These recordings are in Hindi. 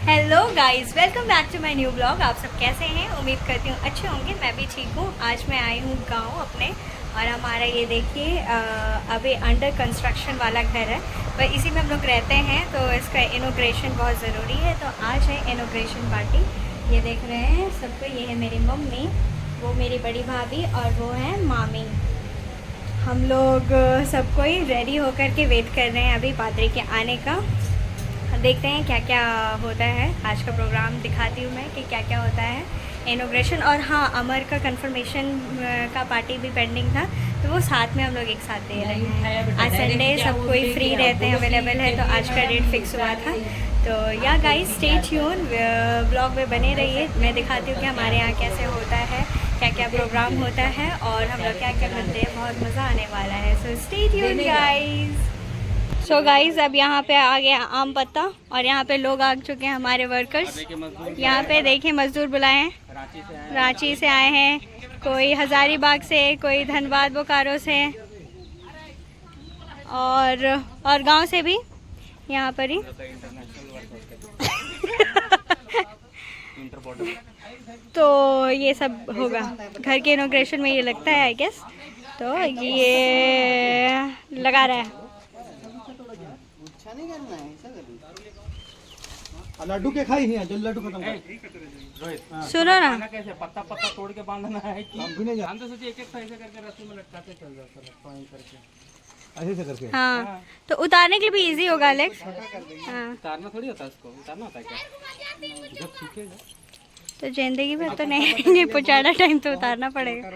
Hello guys, welcome back to my new blog. आप सब कैसे हैं? उम्मीद करती हूँ अच्छे होंगे। मैं भी ठीक हूँ। आज मैं आई हूँ गांव अपने, और हमारा ये देखिए अभी अंडर कंस्ट्रक्शन वाला घर है, पर इसी में हम लोग रहते हैं, तो इसका इनॉग्रेशन बहुत ज़रूरी है। तो आज है इनॉग्रेशन पार्टी। ये देख रहे हैं सबको, ये है मेरी मम्मी, वो मेरी बड़ी भाभी, और वो है मामी। हम लोग सबको ही रेडी होकर के वेट कर रहे हैं अभी पादरी के आने का। देखते हैं क्या क्या होता है। आज का प्रोग्राम दिखाती हूँ मैं कि क्या क्या होता है इनॉग्रेशन। और हाँ, अमर का कंफर्मेशन का पार्टी भी पेंडिंग था, तो वो साथ में हम लोग एक साथ दे रहे हैं। आज संडे, सब कोई फ्री रहते हैं, अवेलेबल है, तो आज का डेट फिक्स हुआ था। तो या गाइस, स्टे ट्यून, ब्लॉग में बने रहिए। मैं दिखाती हूँ कि हमारे यहाँ कैसे होता है, क्या क्या प्रोग्राम होता है, और हम लोग क्या क्या करते हैं। बहुत मज़ा आने वाला है। So stay tune guys. So guys, अब यहाँ पे आ गया आम पत्ता, और यहाँ पे लोग आ चुके हैं, हमारे वर्कर्स। यहाँ पे देखिए मजदूर बुलाए हैं, रांची से आए हैं, कोई हजारीबाग से, कोई धनबाद बोकारो से, और गांव से भी यहाँ पर ही। तो ये सब होगा घर के इनॉग्रेशन में, ये लगता है आई गेस। तो ये लगा रहा है। नहीं करना है, ऐसा करना। लड्डू के खाई नहीं है, जो लड्डू खत्म कर। सुनो ना, कैसे पत्ता पत्ता तोड़ के बांधना है कि हम भी नहीं हम तो सोचे एक एक ऐसे करके रस्सी में लटकाते चल जाओ सर, पानी करके ऐसे करके। हाँ, तो उतारने के लिए भी इजी होगा अलेक्स। हाँ, उतारना थोड़ी होता है उसको, उतारना होता है क्या? जब सीखेगा तो जिंदगी भर तो नहीं पहुँचाना टाइम तो उतारना पड़ेगा।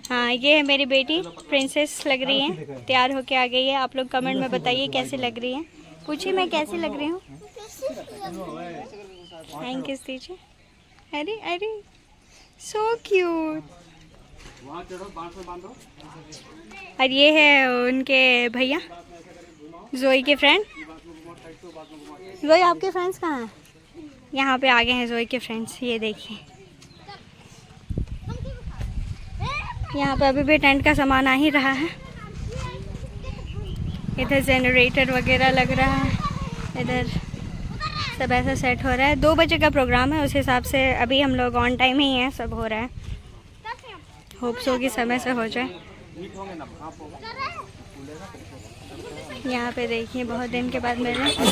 हाँ, ये है मेरी बेटी, प्रिंसेस लग रही है, तैयार होके आ गई है। आप लोग कमेंट में बताइए कैसी लग रही है। पूछिए मैं कैसी लग रही हूँ। थैंक यू दीजिए। अरे अरे, सो क्यूट। और ये है उनके भैया, जोई के फ्रेंड। जोई, आपके फ्रेंड्स कहाँ हैं? यहाँ पे आ गए हैं जोई के फ्रेंड्स। ये देखिए, यहाँ पे अभी भी टेंट का सामान आ ही रहा है। इधर जनरेटर वगैरह लग रहा है, इधर सब ऐसा सेट हो रहा है। 2 बजे का प्रोग्राम है, उस हिसाब से अभी हम लोग ऑन टाइम ही हैं, सब हो रहा है। होप्स हो कि समय से हो जाए। यहाँ पे देखिए बहुत दिन के बाद मिल रहे हैं,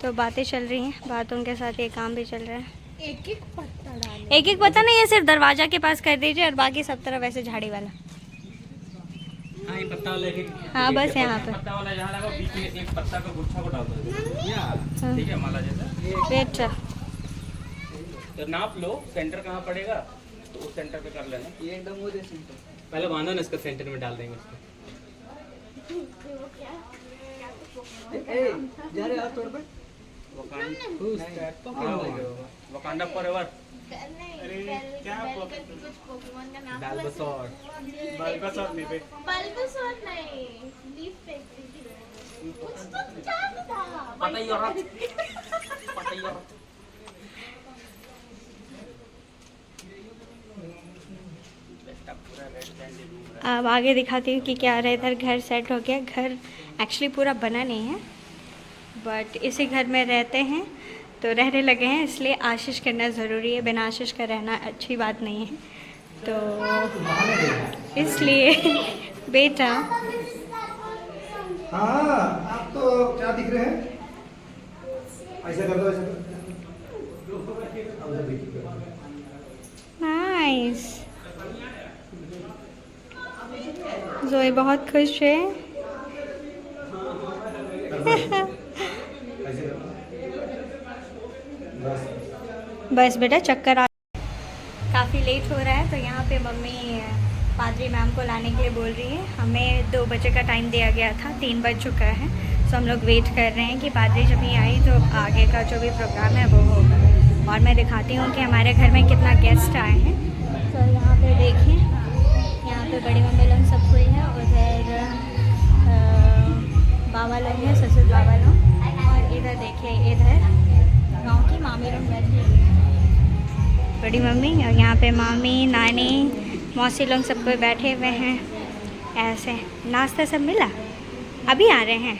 तो बातें चल रही हैं, बातों के साथ ये काम भी चल रहा है। एक एक पत्ता नहीं, ये सिर्फ दरवाजा के पास कर दीजिए, और बाकी सब तरफ ऐसे झाड़ी वाला। हाँ, ये पत्ता वाला हाँ, बस यहाँ पे पत्ता वाला जहाँ लगा बीच में एक पत्ता का गुच्छा को डाल दो, ठीक है, माला जैसा। अच्छा, तो नाप लो सेंटर कहाँ पड़ेगा, तो उस सेंटर पे कर लेना। ये एकदम वो दे सेंटर, पहले बांधो ना, इसका सेंटर में डाल देंगे उसको। जा रहे आप तोड़ पे। Wakanda forever. क्या बाल्बसोर। बल्बासोर नहीं, बल्बासोर नहीं, लीफ फैक्ट्री कुछ तो क्या था, पता ही और अब आगे दिखाती हूँ कि क्या रहा। इधर घर सेट हो गया। घर एक्चुअली पूरा बना नहीं है, बट इसी घर में रहते हैं, तो रहने लगे हैं, इसलिए आशीष करना ज़रूरी है। बिना आशीष का रहना अच्छी बात नहीं है, तो इसलिए बेटा। हाँ, आप तो क्या दिख रहे हैं? ऐसा कर दो, ऐसा कर दो। नाइस। जोई बहुत खुश है। ऐसे कर दो। बस बेटा, चक्कर आ। काफ़ी लेट हो रहा है, तो यहाँ पे मम्मी पादरी मैम को लाने के लिए बोल रही है। हमें 2 बजे का टाइम दिया गया था, 3 बज चुका है, तो हम लोग वेट कर रहे हैं कि पादरी जब ही आई तो आगे का जो भी प्रोग्राम है वो होगा। और मैं दिखाती हूँ कि हमारे घर में कितना गेस्ट आए हैं। तो यहाँ पे देखिए, यहाँ पे बड़ी मम्मी लोग सब हुई है, उधर बाबा लोग हैं, ससुर बाबा लोग, और इधर देखिए, इधर गाँव की मामी लोग बैठी हैं, बड़ी मम्मी, और यहाँ पे मामी, नानी, मौसी लोग सब कोई बैठे हुए हैं। ऐसे नाश्ता सब मिला, अभी आ रहे हैं।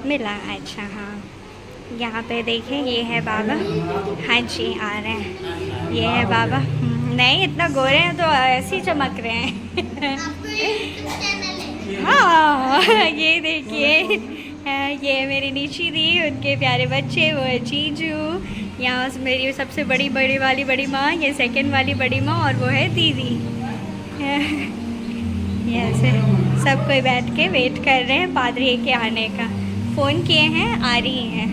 मिला, अच्छा हाँ। यहाँ पे देखें, ये है बाबा। हाँ जी, आ रहे हैं। ये है बाबा। नहीं, इतना गोरे हैं तो ऐसे ही चमक रहे हैं। हाँ, ये देखिए, ये मेरी निशी दी, उनके प्यारे बच्चे, वो है जीजू। यहाँ मेरी सबसे बड़ी बड़ी माँ, ये सेकंड वाली बड़ी माँ, और वो है दीदी। ऐसे सब कोई बैठ के वेट कर रहे हैं पादरी के आने का। फ़ोन किए हैं, आ रही हैं।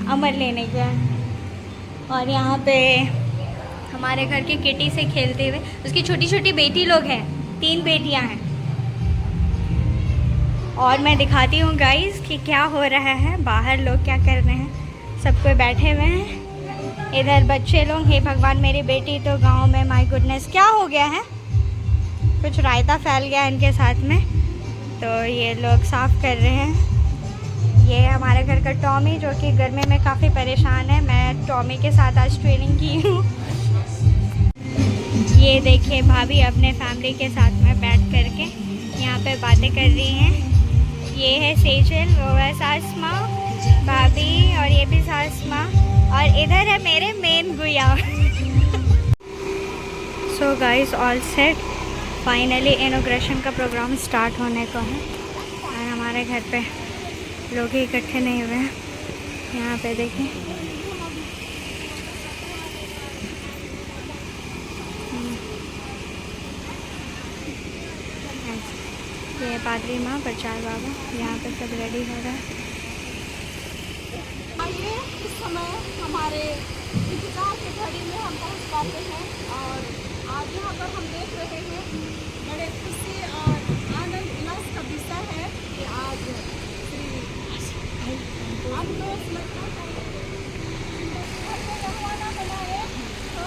अमर लेने गया। और यहाँ पे हमारे घर के किटी से खेलते हुए उसकी छोटी छोटी बेटी लोग हैं, 3 बेटियाँ हैं। और मैं दिखाती हूँ गाइस कि क्या हो रहा है बाहर, लोग क्या कर रहे हैं। सब कोई बैठे हुए हैं, इधर बच्चे लोग। हे भगवान, मेरी बेटी तो गांव में, माय गुडनेस, क्या हो गया है? कुछ रायता फैल गया इनके साथ में, तो ये लोग साफ़ कर रहे हैं। ये हमारे घर का टॉमी, जो कि गर्मी में काफ़ी परेशान है। मैं टॉमी के साथ आज ट्रेनिंग की हूँ। ये देखिए, भाभी अपने फैमिली के साथ में बैठ कर के यहाँ पे बातें कर रही हैं। ये है सेजल, वो है सास माँ, भाभी, और ये भी सास माँ। और इधर है मेरे मेन गुया। So guys, all set. Finally inauguration का प्रोग्राम स्टार्ट होने को है और हमारे घर पे लोग ही इकट्ठे नहीं हुए हैं। यहाँ पे देखिए, ये पादरी माँ, प्रचार बाबा, यहाँ पे सब रेडी हो रहा है। आइए, इस समय हमारे इंतजार की घड़ी में हम पहुँच पाते हैं। और आज यहाँ पर हम देख रहे हैं, बड़े खुशी और आनंद उल्लास का विषय है कि आज हम लोग रवाना बनाए, तो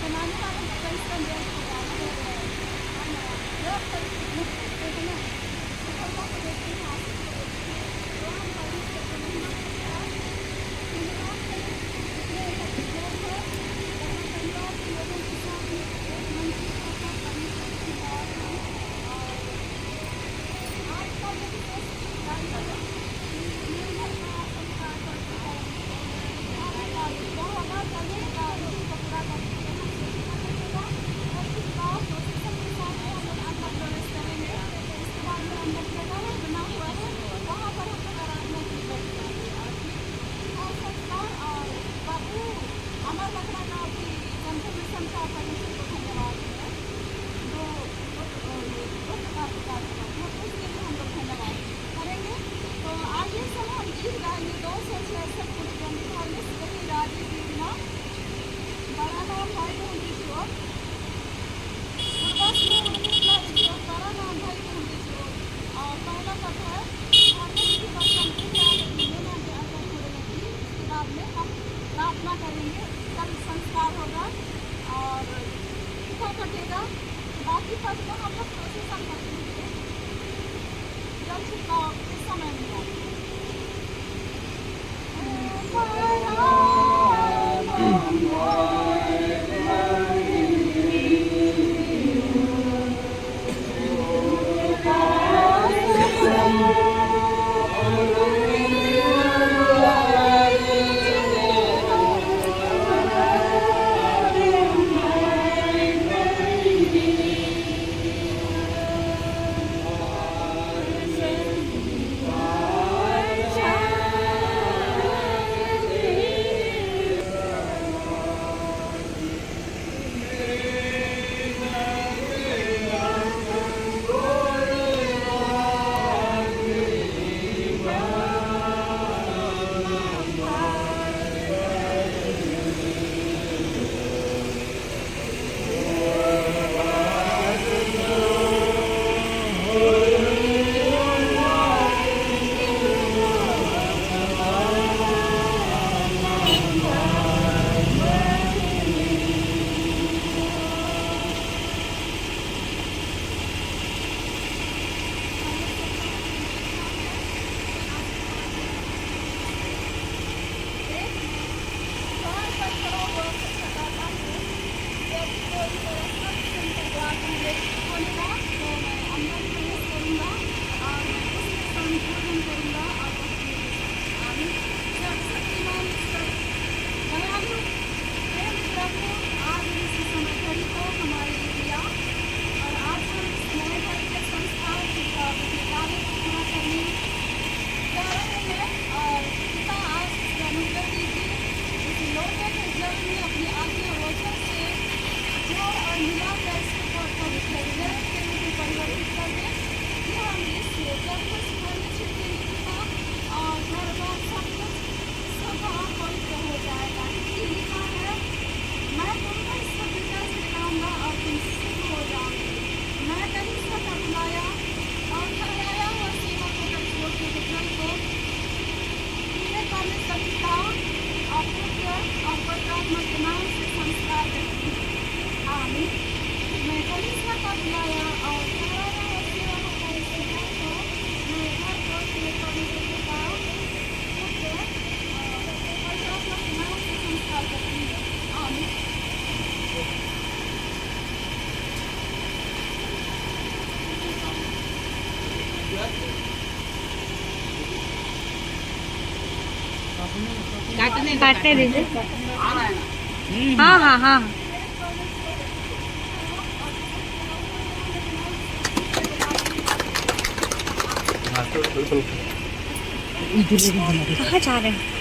बनाने वाले प्रार्थना करेंगे, कल संस्कार होगा और टीका कटेगा। बाकी पद को हम लोग प्रोसेसन करेंगे, जल छिड़काव के समय में। करूँगा और मैं उसमें संशोधन करूँगा और बुलाया और सहारा सेवा हमारे सेवा को मैं घर को करने के लिए कहा और सब लोग नाम से संस्कार करेंगे। आमीन। काटने दीजिए। हाँ हाँ हाँ कहाँ जा रहे हैं?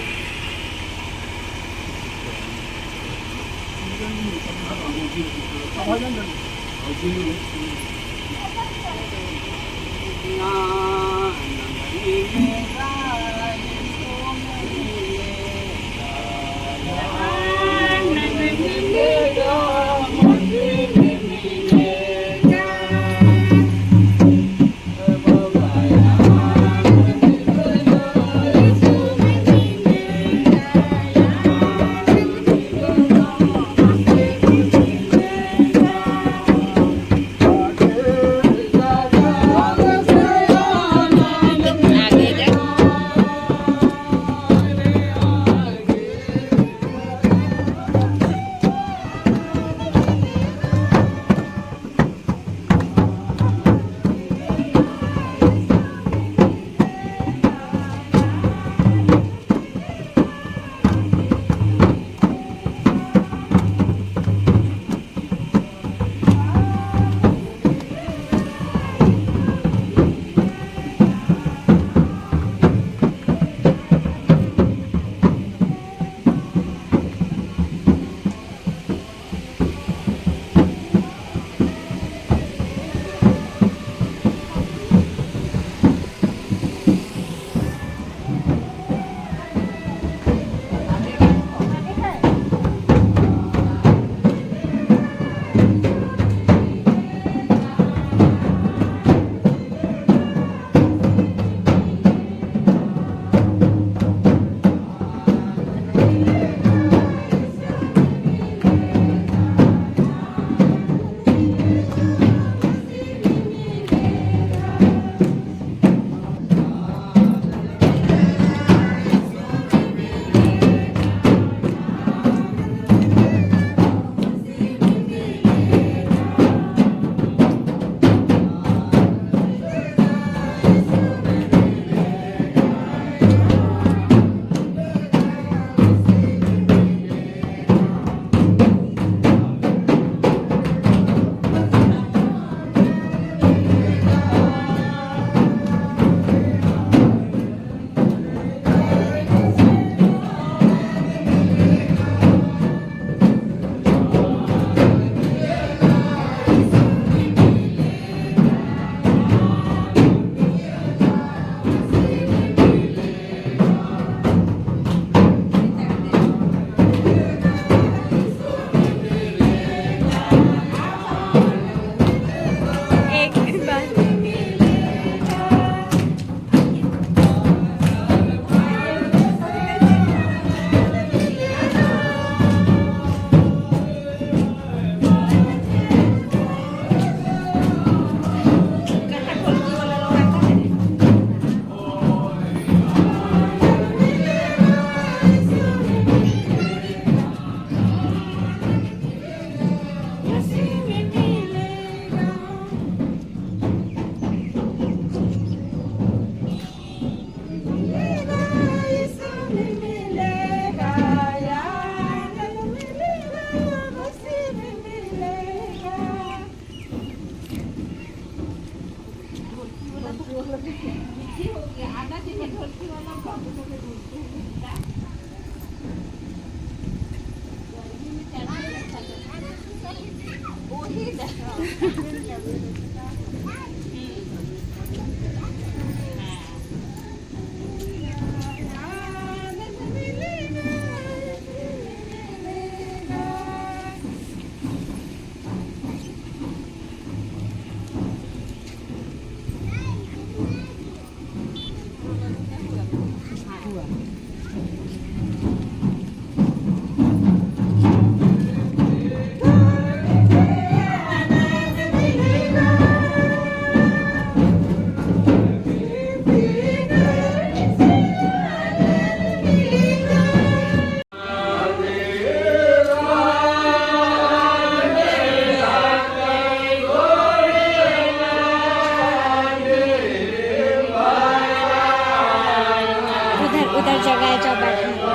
सुंदर जगह है जहाँ बैठने को।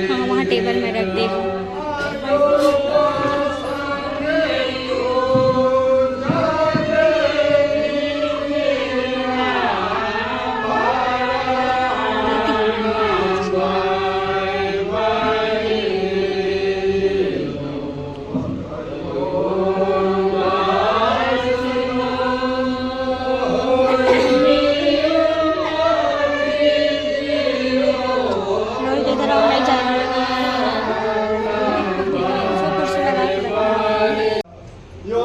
हाँ वहाँ टेबल में रख दे। रोहित इधर आओ, नहीं जाना। इसको कुर्सी लगा के रखो। यो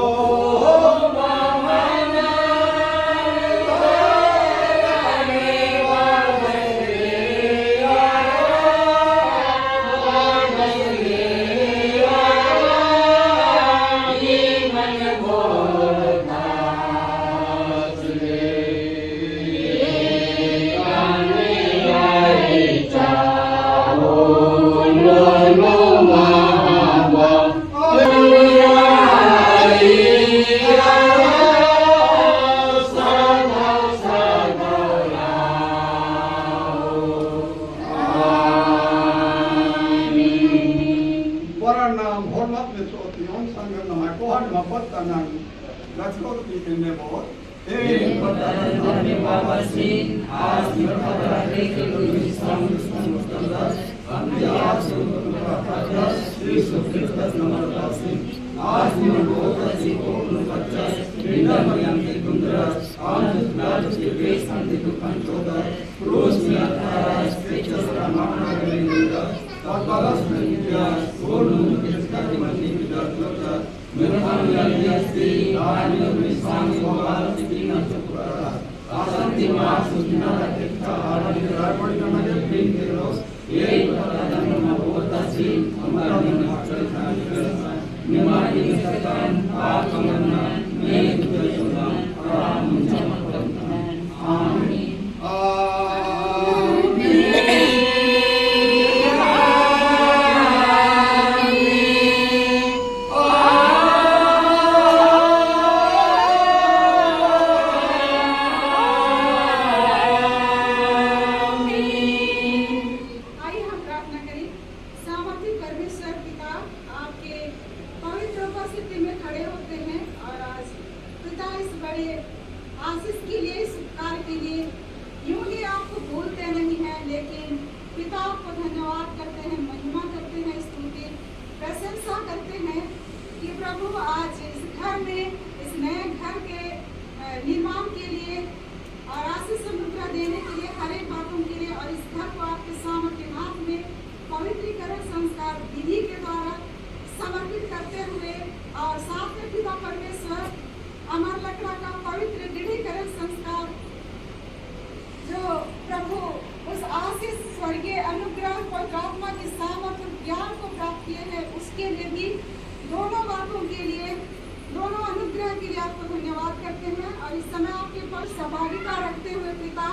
Paranam hormat ve sotion sangan namai kohan mapat tanan. Let's go to the neighborhood. Hey, आइए हम प्रार्थना करें। सामर्थ्य परमेश्वर पिता, आपके पवित्र उपस्थिति में खड़े होते हैं और आज पिता इस बड़े आशीष के लिए, इस उपकार के लिए यूं ही आपको भूलते नहीं हैं, लेकिन पिता आपको धन्यवाद करते हैं, महिमा करते हैं, स्तुति प्रशंसा करते हैं कि प्रभु आज इस घर में, इस नए घर के निर्माण के लिए और आशीष अनुग्रह देने के लिए, हर एक बातों के लिए, और इस घर को आपके सामर्थ्य हाथ में पवित्रीकरण संस्कार विधि के द्वारा समर्पित करते हुए, और साथ में पिता परमेश्वर अमर लकड़ा का पवित्र दृढ़ीकरण संस्कार जो प्रभु उस आशीष स्वर्गीय अनुग्रह पवित्र आत्मा की सामर्थ्य ज्ञान को प्राप्त किए हैं, उसके लिए भी दोनों बातों के लिए, दोनों अनुग्रह के लिए आपको धन्यवाद करते हैं। और इस समय आपके पास सहभागिता रखते हुए पिता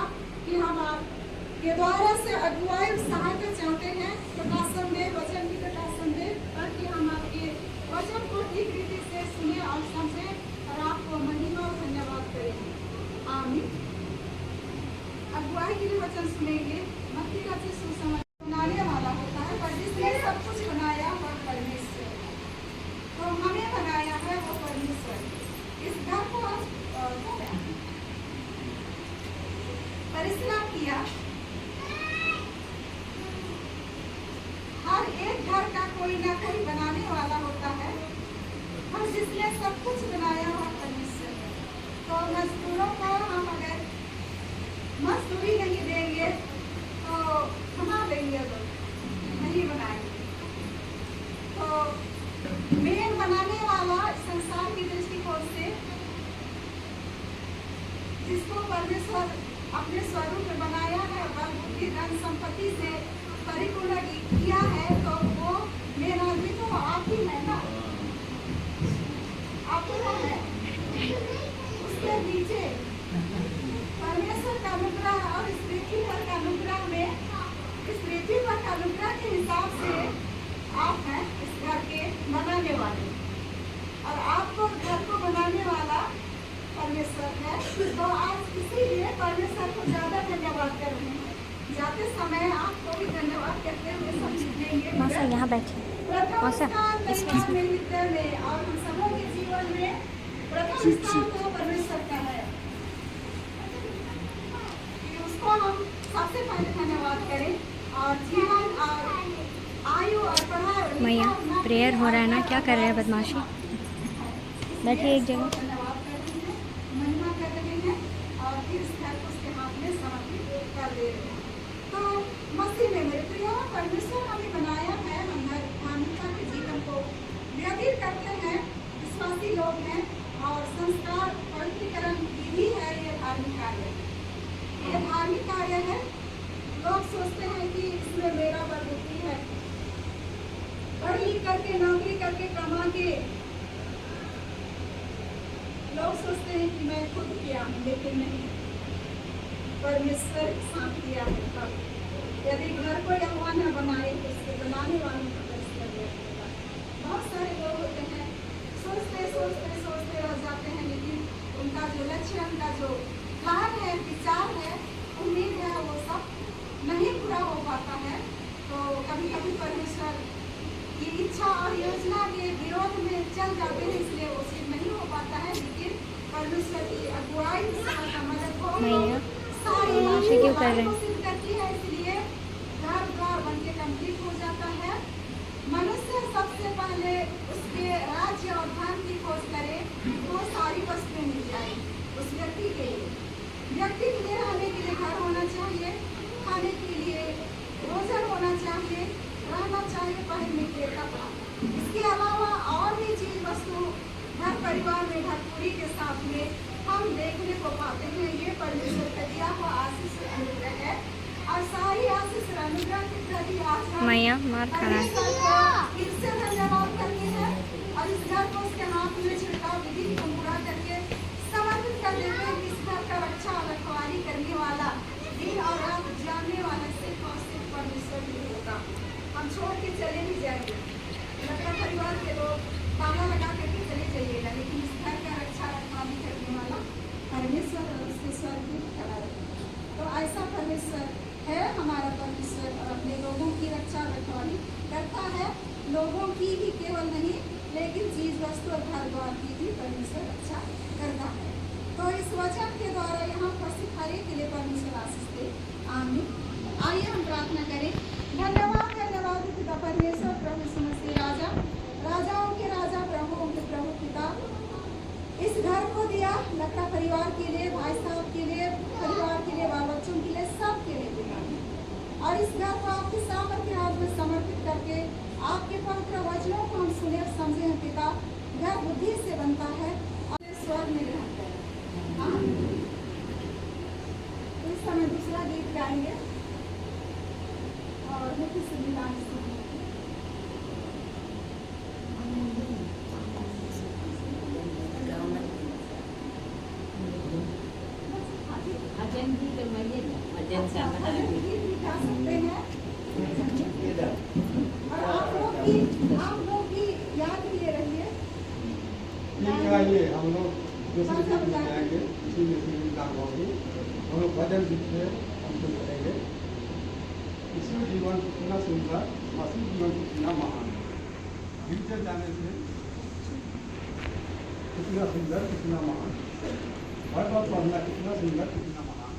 कि हम आपके द्वारा से अगुवाई सहायता चाहते हैं, प्रकाशन दे, वचन की प्रकाशन दे, ताकि हम आपके वचन को ठीक रीति से सुने और समझें और आपको महिमा और धन्यवाद करें। आमीन। अगुवाई के लिए वचन सुनेंगे। मत्ती का सुसमाचार बनाने वाला होता है, पर जिसने सब कुछ बनाया वह परमेश्वर है। तो हमें बनाया है वो परमेश्वर। इस घर को परिश्रम किया। हर एक घर का कोई ना कोई बनाने वाला होता है, और जिसने सब कुछ बनाया हुआ परमेश्वर है। तो मजदूरों को हम अगर मजदूरी नहीं देंगे तो बना देंगे, लोग नहीं बनाएंगे। तो मेन बनाने वाला संसार की दृष्टिकोण से जिसको परमेश्वर अपने स्वरूप में बनाया है, बल बुद्धि धन संपत्ति से परिपूर्ण किया है, तो वो मेन आदमी तो आप ही है ना, आप ही है। उसके नीचे परमेश्वर का अनुग्रह और इस पृथ्वी पर का अनुग्रह में, इस पृथ्वी पर का अनुग्रह के हिसाब से आप हैं इस घर के बनाने वाले, और आपको घर को बनाने वाला परमेश्वर है। तो आज इसीलिए परमेश्वर को ज्यादा धन्यवाद कर रहे हैं। जाते समय आपको भी धन्यवाद करते हुए समझेंगे। मौसा यहाँ बैठे। प्रथम मौसा, स्थान परिवार में, विद्या में और हम सबों के जीवन में प्रथम स्थान तो परमेश्वर का है। उसको हम सबसे पहले धन्यवाद करें, और जीवन और आयु और पढ़ाई। मैया प्रेयर हो रहा है ना, क्या कर रहे हैं बदमाशी? बैठिए एक जगह। धन्यवाद कर रहे हैं, महिमा कर रहे हैं, और फिर इस घर को उसके हाथ में समर्पित कर दे रहे हैं। तो मसीह में मेरे प्रिय, परमेश्वर हमें बनाया है, हम हर धार्मिकता के जीवन को व्यतीत करते हैं। विश्वासी लोग हैं, और संस्कार पवित्रीकरण विधि है, ये धार्मिक कार्य है। ये धार्मिक कार्य है। लोग सोचते हैं कि इसमें मेरा बलबुद्धि है, पढ़ लिख करके नौकरी करके कमा के लोग सोचते हैं कि मैं खुद किया हूँ, लेकिन नहीं, परमेश्वर साथ किया है। तब यदि घर को यहोवा न बनाए तो उसके बनाने वालों का परिश्रम व्यर्थ होगा। बहुत सारे लोग होते हैं, सोचते सोचते सोचते रह जाते हैं, लेकिन उनका जो लक्ष्य, उनका जो प्लान है, विचार है, उम्मीद है, वो सब नहीं पूरा हो पाता है। तो कभी कभी परमेश्वर की इच्छा और योजना के विरोध में चल जाते हैं, इसलिए वो सिद्ध नहीं हो पाता है। लेकिन परमेश्वर की अगुवाई सहायता मदद को बदमाशी क्यों कर रहे हैं? सिद्ध करती है, इसलिए घर द्वार बन के कंप्लीट हो जाता है। मनुष्य सबसे पहले उसके राज्य और धन की खोज करे तो सारी वस्तुएं मिल जाए उस व्यक्ति के लिए। व्यक्ति के लिए रहने के लिए घर होना चाहिए, खाने के लिए भोजन होना चाहिए, रहना चाहिए, पहनने के लिए कपड़ा। इसके अलावा और भी चीज वस्तु घर परिवार में भरपूरी के साथ में हम देखने को पाते हैं। ये परमेश्वर का दिया हुआ आशीष अनुग्रह है, और सारी आशीष अनुग्रह के प्रति आज मैया मार खाना है। फिर से धन्यवाद करते हैं, और इस घर को उसके हाथ में छिड़काव विधि को पूरा करके समर्पित कर देते हैं। इस घर का रक्षा और रखवाली करने वाला, दिन और रात जानने वाला सिर्फ और सिर्फ परमेश्वर ही होगा। हम छोड़ के चले भी जाएंगे, लगता परिवार के लोग ताला लगा करके चले जाइएगा, लेकिन इस घर का रक्षा रखवाली करने वाला परमेश्वर और उसके स्वर्ग खड़ा रहेगा। तो ऐसा परमेश्वर है हमारा परमेश्वर, और अपने लोगों की रक्षा रखवाली करता है। लोगों की ही केवल नहीं, लेकिन चीज वस्तु और घर द्वार की भी परमेश्वर रक्षा करता है। तो इस वचन के द्वारा यहाँ उपस्थित हर एक के लिए परमेश्वर आशीष दे। आमीन। आइए हम प्रार्थना करें। धन्यवाद धन्यवाद पिता परमेश्वर, प्रभु यीशु मसीह, राजा राजाओं के राजा, प्रभुओं के प्रभु पिता, इस घर को दिया लगता परिवार के लिए, भाई साहब के लिए, परिवार के लिए, बाल बच्चों के लिए, सब के लिए पिता। और इस घर को आपके सामर्थ्य के हाथ में समर्पित करके आपके पवित्र वचनों को हम सुने और समझे हैं पिता। घर बुद्धि से बनता है और स्वर्ग में रहता है। आमीन। इस समय दूसरा गीत गाएंगे और मुख्य से मिलान आप लोग भी याद लिए रहिए। आइए हम लोग दूसरे गीत गाएंगे, इसी में से गान होगी। हम लोग भजन गीत से हम लोग करेंगे। ईश्वर जीवन कितना सुंदर, मसीह जीवन कितना महान। गिरते जाने से कितना सुंदर, कितना महान। हर बार पढ़ना कितना सुंदर, कितना महान।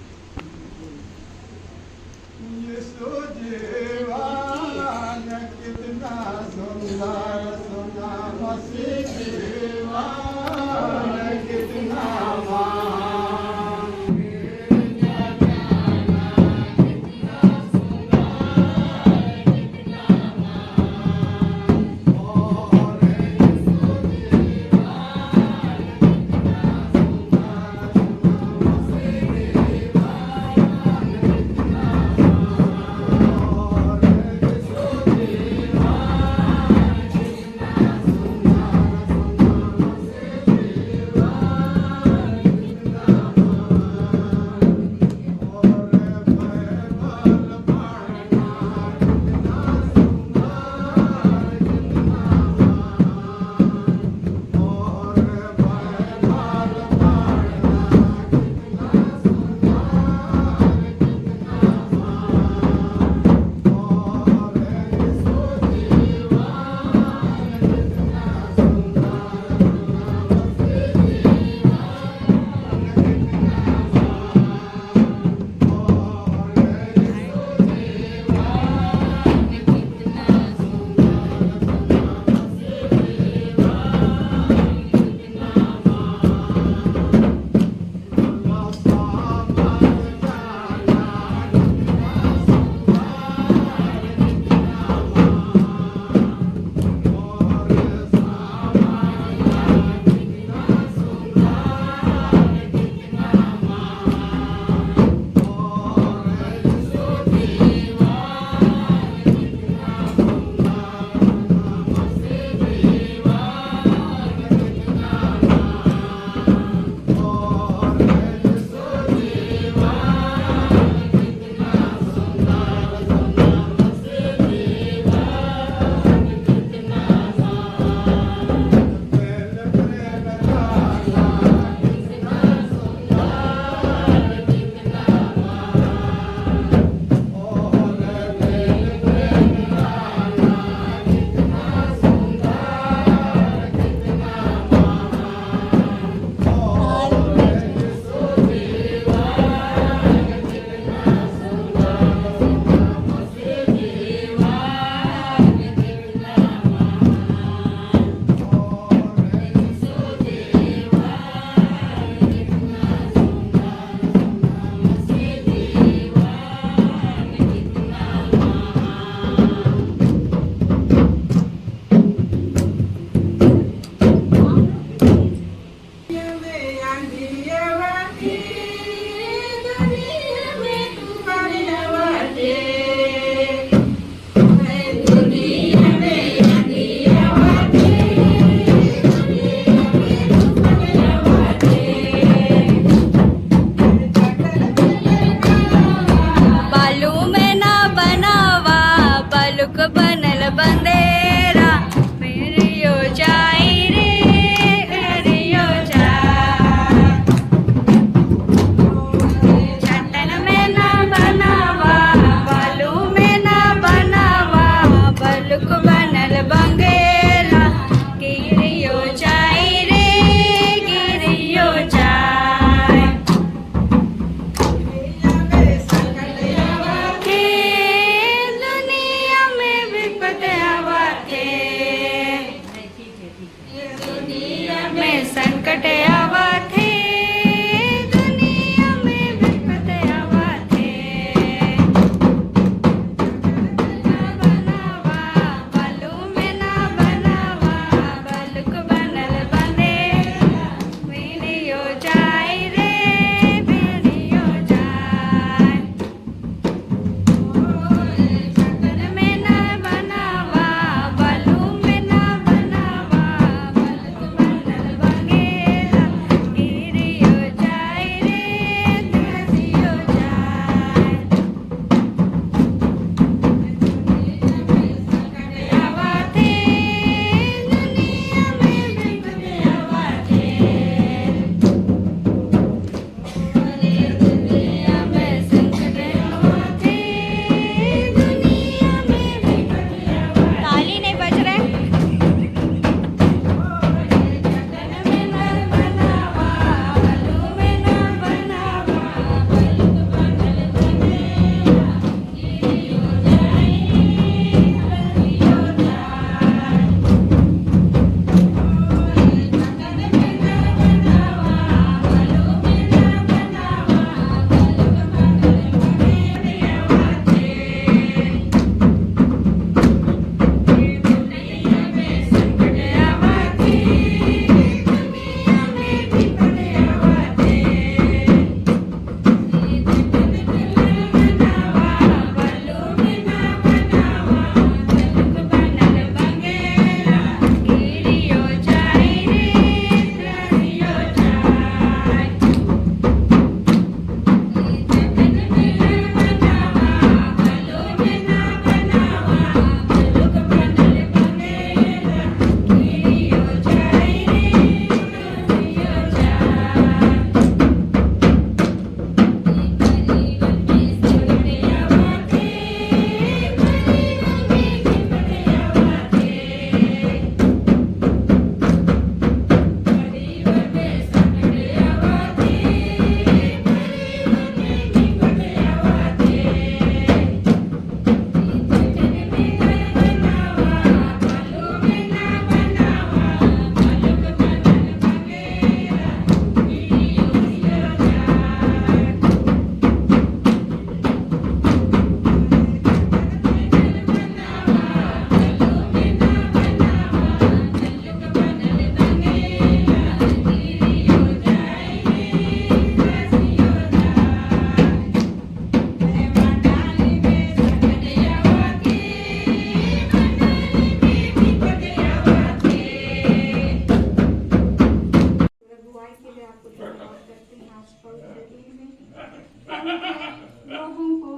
लोगों को,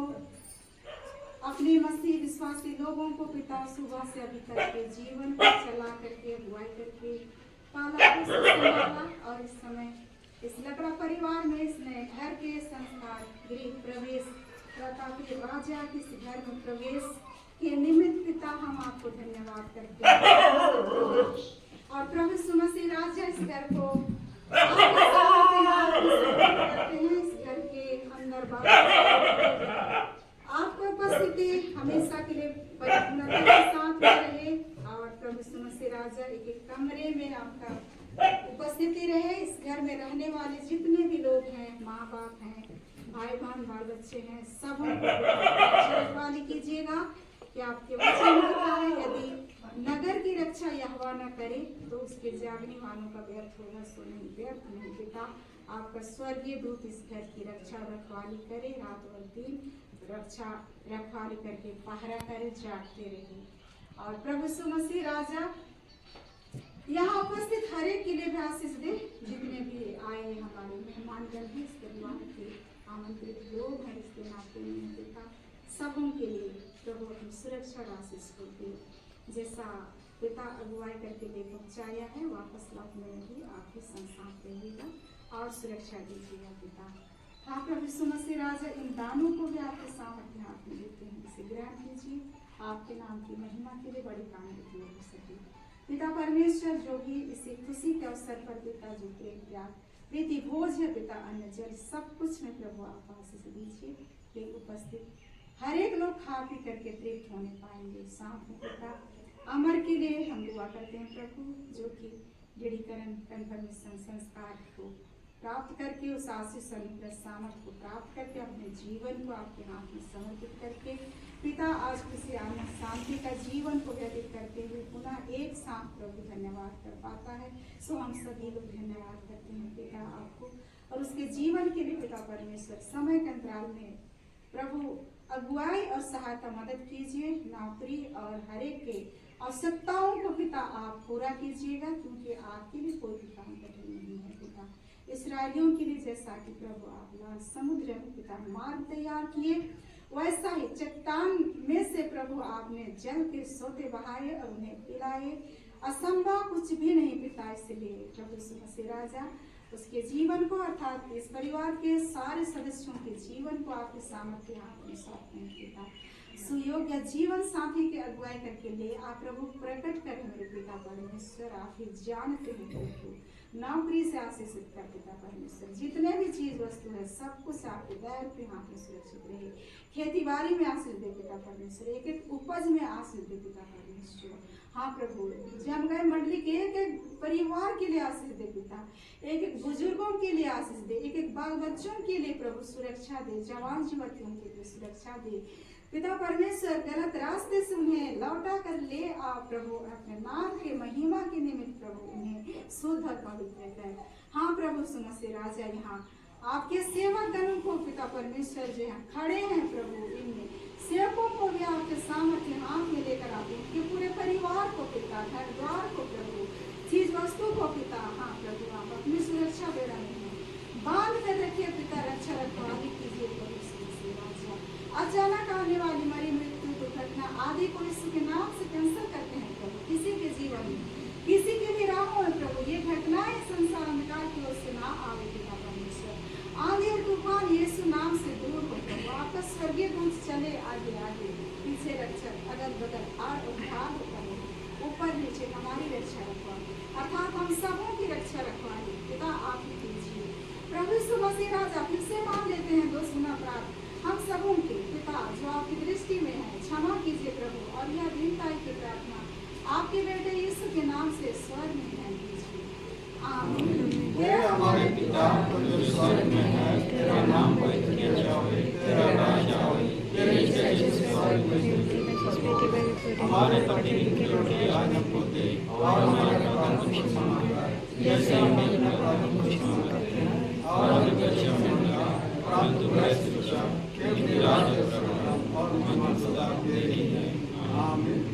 अपने मसीह विश्वासी लोगों को पिता सुबह से अभी तक के जीवन को चला करके अगुवाई करके पाला संभाला, और इस समय इस लकड़ा परिवार में इसने घर के संस्कार, गृह प्रवेश, प्रतापी राजा के इस घर में प्रवेश के निमित्त पिता हम आपको धन्यवाद करते हैं। और प्रभु यीशु मसीह राजा इस घर को आपके करते हैं, इस घर के अंदर बाहर आपको उपस्थिति हमेशा के लिए परिपूर्णता के साथ में रहे, और प्रभु यीशु मसीह राजा एक एक कमरे में आपका उपस्थिति रहे। इस घर में रहने वाले जितने भी लोग हैं, माँ बाप हैं, भाई बहन, बाल बच्चे हैं, सब रखवाली कीजिएगा कि आपके वचन होता है, यदि नगर की रक्षा यहोवा न करे तो उसके जागने वालों का व्यर्थ होगा, सो नहीं व्यर्थ नहीं। पिता आपका स्वर्गीय दूत इस घर की रक्षा रखवाली करे, रात और दिन रक्षा रखवाली करके पहरा करे, जागते रहे। और प्रभु यीशु मसीह राजा यहाँ उपस्थित हर एक के लिए भी आशीष दे, जितने भी आए हमारे मेहमानगण भी, इस परिवार के आमंत्रित लोग हैं, इसके नाते में पिता सबों के लिए प्रभु अपनी सुरक्षा और आशीष को दे। जैसा पिता अगुवाई करके ले पहुँचाया है, वापस लौटने में भी आप ही संसार रहिएगा और सुरक्षा दीजिएगा पिता। हाँ प्रभु यीशु मसीह राजा, इन दानों को भी आपके सामर्थ्य हाथ में देते हैं, इसे ग्रहण कीजिए, आपके नाम की महिमा के लिए बड़ी काम हो सके। पिता परमेश्वर, जो भी इसी खुशी के अवसर पर पिता जो प्रेम त्याग प्रीति भोज है पिता, अन्न जल सब कुछ में प्रभु आप आशीष दीजिए कि उपस्थित हर एक लोग खा पी करके तृप्त होने पाएंगे। साथ में पिता अमर के लिए हम दुआ करते हैं प्रभु, जो कि दृढ़ीकरण कन्फर्मेशन संस्कार को प्राप्त करके उस आशीष अनुग्रह सामर्थ को प्राप्त करके अपने जीवन को आपके हाथ में समर्पित करके पिता आज किसी आनंद शांति का जीवन को व्यतीत करते हुए पुनः एक साथ प्रभु धन्यवाद कर पाता है। सो हम सभी लोग धन्यवाद करते हैं पिता आपको और उसके जीवन के लिए पिता परमेश्वर। समय के अंतराल में प्रभु अगुवाई और सहायता मदद कीजिए, नौकरी और हर एक के आवश्यकताओं को पिता आप पूरा कीजिएगा, क्योंकि आपके लिए कोई भी काम कठिन नहीं है पिता। इसराइलियों के लिए जैसा कि प्रभु आप लाल समुद्र में पिता मार्ग तैयार किए, वैसा ही चट्टान में से प्रभु आपने जल के सोते बहाए और उन्हें पिलाए। असंभव कुछ भी नहीं पिता, इसलिए प्रभु यीशु मसीह राजा उसके जीवन को अर्थात इस परिवार के सारे सदस्यों के जीवन को आपके सामर्थ्य हाथ में सौंपते हैं पिता। सुयोग्य जीवन साथी के अगुवाई करके ले आप प्रभु प्रकट करें मेरे पिता परमेश्वर। आप ही जानते हैं प्रभु, नौकरी से आशीषित कर पिता परमेश्वर, जितने भी चीज वस्तु है सब कुछ आपके दया के हाथ में सुरक्षित रहे। खेती बाड़ी में आशीष दे पिता परमेश्वर, एक एक उपज में आशीष दे पिता परमेश्वर। हाँ प्रभु, जम गए मंडली के एक एक परिवार के लिए आशीष दे पिता, एक एक बुजुर्गों के लिए आशीष दे, एक एक बाल बच्चों के लिए प्रभु सुरक्षा दे, जवान युवतियों के लिए सुरक्षा दे पिता परमेश्वर। गलत रास्ते से उन्हें लौटा कर ले आप प्रभु, अपने नाम के महिमा के निमित्त प्रभु उन्हें शुद्ध और पवित्र कर। हाँ प्रभु सुमसी राजा, यहाँ आपके सेवक गणों को पिता परमेश्वर जो यहाँ खड़े हैं प्रभु, इनमें सेवकों को भी आपके सामर्थ्य हाथ में लेकर आते हैं, उनके पूरे परिवार को पिता, घर द्वार को प्रभु, चीज वस्तु को पिता। हाँ प्रभु, आप अपनी सुरक्षा दे रहे हैं, बांध कर रखिए पिता, रक्षा रखवाली कीजिए प्रभु। अचानक आने वाली मरी मृत्यु दुर्घटना आदि को यीशु के नाम से कैंसिल करते हैं प्रभु। किसी के जीवन में, किसी के भी राहों में प्रभु ये घटनाएं संसार अंधकार की ओर से ना आवे पिता परमेश्वर। आंधी और तूफान यीशु नाम से दूर हो प्रभु, आपका स्वर्गीय दूत चले आगे आगे, पीछे रक्षक, अगल बगल आड़ उद्धार करे, ऊपर नीचे हमारी रक्षा रखवाली, अर्थात हम सबों की रक्षा रखवाली पिता आप ही कीजिए प्रभु। यीशु मसीह राजा फिर से मान लेते हैं दोष गुना अपराध हम सबों के पिता, जो आपकी दृष्टि में है, क्षमा कीजिए प्रभु। और यह दीनता की प्रार्थना आपके बेटे यीशु के नाम से स्वर्ग में ध्यान कीजिए, आमीन। हे हमारे पिता जो स्वर्ग में है, तेरा नाम पवित्र किया जाए, तेरा राज्य आए, तेरी इच्छा जैसे स्वर्ग में होती है। हमारे प्रतिदिन की रोटी आज हमको दे, और हमारे अपराध को क्षमा कर जैसे हम अपने अपराधों को क्षमा करते हैं, और हमें परीक्षा में न डाल, परंतु बुराई से बचा, क्योंकि राज्य और महिमा सदा तेरी है, आमीन।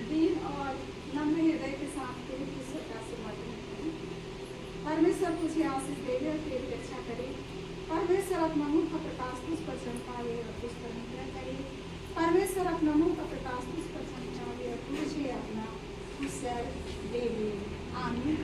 दिन और ईश्वर अपना मुंह का प्रकाश तुझ पर चमकावे और तुझे अपना उत्सव देवे। आमीन।